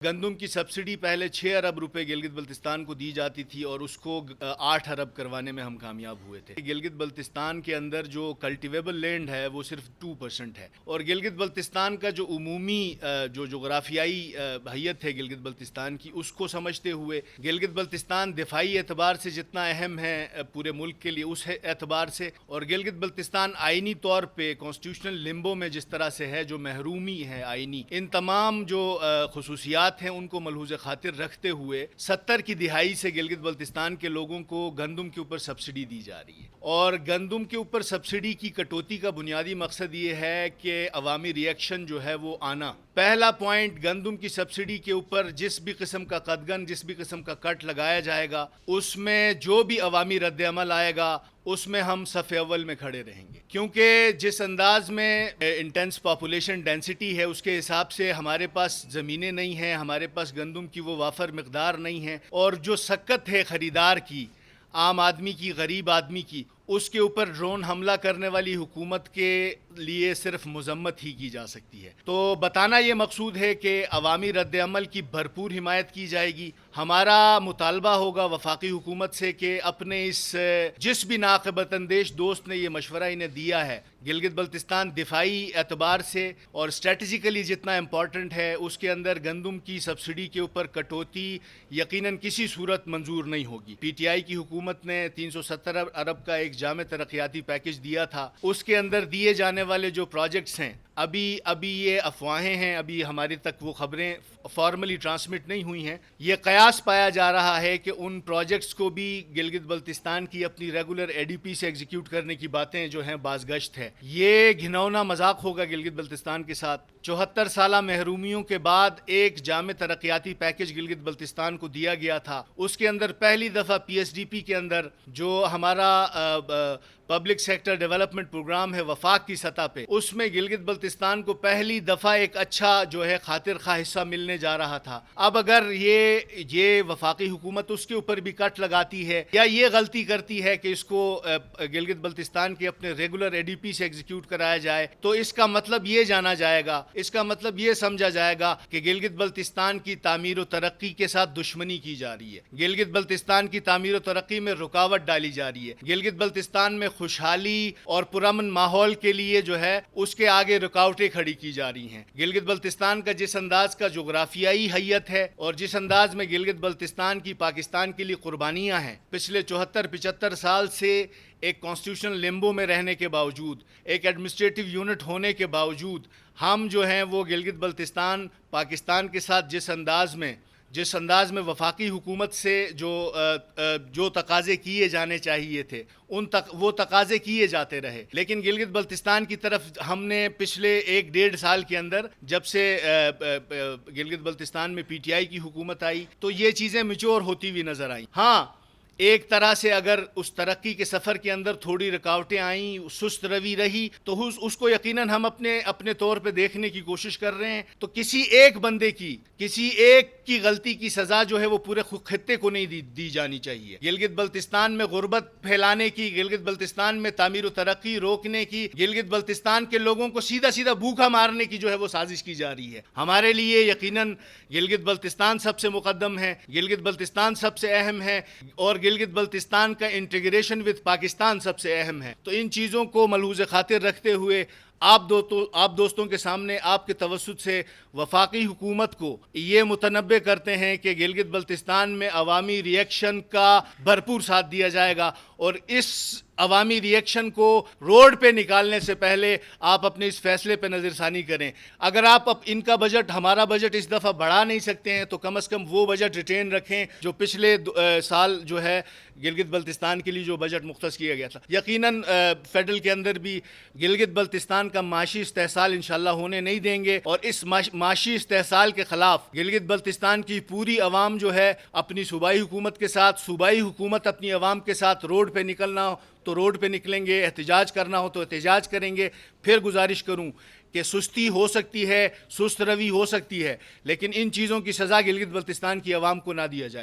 گندم کی سبسڈی پہلے 6 ارب روپے گلگت بلتستان کو دی جاتی تھی اور اس کو 8 ارب کروانے میں ہم کامیاب ہوئے تھے۔ گلگت بلتستان کے اندر جو کلٹیویبل لینڈ ہے وہ صرف 2% ہے، اور گلگت بلتستان کا جو عمومی جو جغرافیائی حیت ہے گلگت بلتستان کی، اس کو سمجھتے ہوئے گلگت بلتستان دفاعی اعتبار سے جتنا اہم ہے پورے ملک کے لیے اس اعتبار سے، اور گلگت بلتستان آئینی طور پہ کانسٹیٹیوشنل لمبو میں جس طرح سے ہے، جو محرومی ہے آئینی، ان تمام جو خصوصیات ہیں ان کو ملحوظ خاطر رکھتے ہوئے 70 کی دہائی سے گلگت بلتستان کے لوگوں کو گندم کے اوپر سبسڈی دی جا رہی ہے، اور گندم کے اوپر سبسڈی کی کٹوتی کا بنیادی مقصد یہ ہے کہ عوامی ری ایکشن جو ہے وہ آنا۔ پہلا پوائنٹ، گندم کی سبسڈی کے اوپر جس بھی قسم کا قدغن، جس بھی قسم کا کٹ لگایا جائے گا، اس میں جو بھی عوامی رد عمل آئے گا اس میں ہم صف اول میں کھڑے رہیں گے، کیونکہ جس انداز میں انٹینس پاپولیشن ڈینسٹی ہے اس کے حساب سے ہمارے پاس زمینیں نہیں ہیں، ہمارے پاس گندم کی وہ وافر مقدار نہیں ہے، اور جو سکت ہے خریدار کی، عام آدمی کی، غریب آدمی کی، اس کے اوپر ڈرون حملہ کرنے والی حکومت کے لیے صرف مذمت ہی کی جا سکتی ہے۔ تو بتانا یہ مقصود ہے کہ عوامی رد عمل کی بھرپور حمایت کی جائے گی۔ ہمارا مطالبہ ہوگا وفاقی حکومت سے کہ اپنے اس جس بھی ناقابت اندیش دوست نے یہ مشورہ انہیں دیا ہے، گلگت بلتستان دفاعی اعتبار سے اور اسٹریٹجیکلی جتنا امپورٹنٹ ہے، اس کے اندر گندم کی سبسڈی کے اوپر کٹوتی یقیناً کسی صورت منظور نہیں ہوگی۔ پی ٹی آئی کی حکومت نے 370 ارب کا ایک جامع ترقیاتی پیکج دیا تھا، اس کے اندر دیے جانے والے جو پروجیکٹس ہیں، ابھی یہ افواہیں ہیں، ابھی ہمارے تک وہ خبریں فارملی ٹرانسمٹ نہیں ہوئی ہیں۔ یہ قیاس پایا جا رہا ہے کہ ان پروجیکٹس کو بھی گلگت بلتستان کی اپنی ریگولر اے ڈی پی سے ایگزیکیوٹ کرنے کی باتیں جو ہیں بازگشت ہے۔ یہ گھنونا مذاق ہوگا گلگت بلتستان کے ساتھ۔ 74 سالہ محرومیوں کے بعد ایک جامع ترقیاتی پیکج گلگت بلتستان کو دیا گیا تھا، اس کے اندر پہلی دفعہ پی ایس ڈی پی کے اندر جو ہمارا پبلک سیکٹر ڈیولپمنٹ پروگرام ہے وفاق کی سطح پہ، اس میں گلگت بلتستان کو پہلی دفعہ ایک اچھا جو ہے خاطر خواہ حصہ ملنے جا رہا تھا۔ اب اگر یہ وفاقی حکومت اس کے اوپر بھی کٹ لگاتی ہے یا یہ غلطی کرتی ہے کہ اس کو گلگت بلتستان کے اپنے ریگولر اے ڈی پی سے ایگزیکیوٹ کرایا جائے، تو اس کا مطلب یہ جانا جائے گا، اس کا مطلب یہ سمجھا جائے گا کہ گلگت بلتستان کی تعمیر و ترقی کے ساتھ دشمنی کی جا رہی ہے، گلگت بلتستان کی تعمیر و ترقی میں رکاوٹ ڈالی جا رہی ہے، گلگت بلتستان میں خوشحالی اور پرامن ماحول کے لیے جو ہے اس کے آگے رکاوٹیں کھڑی کی جا رہی ہیں۔ گلگت بلتستان کا جس انداز کا جغرافیائی حیت ہے اور جس انداز میں گلگت بلتستان کی پاکستان کے لیے قربانیاں ہیں، پچھلے 74-75 سال سے ایک کانسٹیٹیوشنل لمبو میں رہنے کے باوجود، ایک ایڈمنسٹریٹو یونٹ ہونے کے باوجود، ہم جو ہیں وہ گلگت بلتستان پاکستان کے ساتھ جس انداز میں وفاقی حکومت سے جو تقاضے کیے جانے چاہیے تھے وہ تقاضے کیے جاتے رہے، لیکن گلگت بلتستان کی طرف ہم نے پچھلے 1-1.5 سال کے اندر، جب سے گلگت بلتستان میں پی ٹی آئی کی حکومت آئی، تو یہ چیزیں میچور ہوتی ہوئی نظر آئیں۔ ہاں، ایک طرح سے اگر اس ترقی کے سفر کے اندر تھوڑی رکاوٹیں آئیں، سست روی رہی، تو اس کو یقیناً ہم اپنے طور پہ دیکھنے کی کوشش کر رہے ہیں۔ تو کسی ایک بندے کی، کسی ایک کی غلطی کی سزا جو ہے وہ پورے خطے کو نہیں دی جانی چاہیے۔ گلگت بلتستان میں غربت پھیلانے کی، گلگت بلتستان میں تعمیر و ترقی روکنے کی، گلگت بلتستان کے لوگوں کو سیدھا بھوکا مارنے کی جو ہے وہ سازش کی جا رہی ہے۔ ہمارے لیے یقیناً گلگت بلتستان سب سے مقدم ہے، گلگت بلتستان سب سے اہم ہے، اور گلگت بلتستان کا انٹیگریشن وتھ پاکستان سب سے اہم ہے۔ تو ان چیزوں کو ملحوظ خاطر رکھتے ہوئے آپ دوستوں کے سامنے آپ کے توسط سے وفاقی حکومت کو یہ متنبع کرتے ہیں کہ گلگت بلتستان میں عوامی ری ایکشن کا بھرپور ساتھ دیا جائے گا، اور اس عوامی ری ایکشن کو روڈ پہ نکالنے سے پہلے آپ اپنے اس فیصلے پہ نظر ثانی کریں۔ اگر آپ ان کا بجٹ، ہمارا بجٹ اس دفعہ بڑھا نہیں سکتے ہیں، تو کم از کم وہ بجٹ ریٹین رکھیں جو پچھلے سال جو ہے گلگت بلتستان کے لیے جو بجٹ مختص کیا گیا تھا۔ یقیناً فیڈرل کے اندر بھی گلگت بلتستان کا معاشی استحصال انشاءاللہ ہونے نہیں دیں گے، اور اس معاشی استحصال کے خلاف گلگت بلتستان کی پوری عوام جو ہے اپنی صوبائی حکومت کے ساتھ، صوبائی حکومت اپنی عوام کے ساتھ، روڈ پہ نکلنا ہو تو روڈ پہ نکلیں گے، احتجاج کرنا ہو تو احتجاج کریں گے۔ پھر گزارش کروں کہ سستی ہو سکتی ہے، سست روی ہو سکتی ہے، لیکن ان چیزوں کی سزا گلگت بلتستان کی عوام کو نہ دیا جائے۔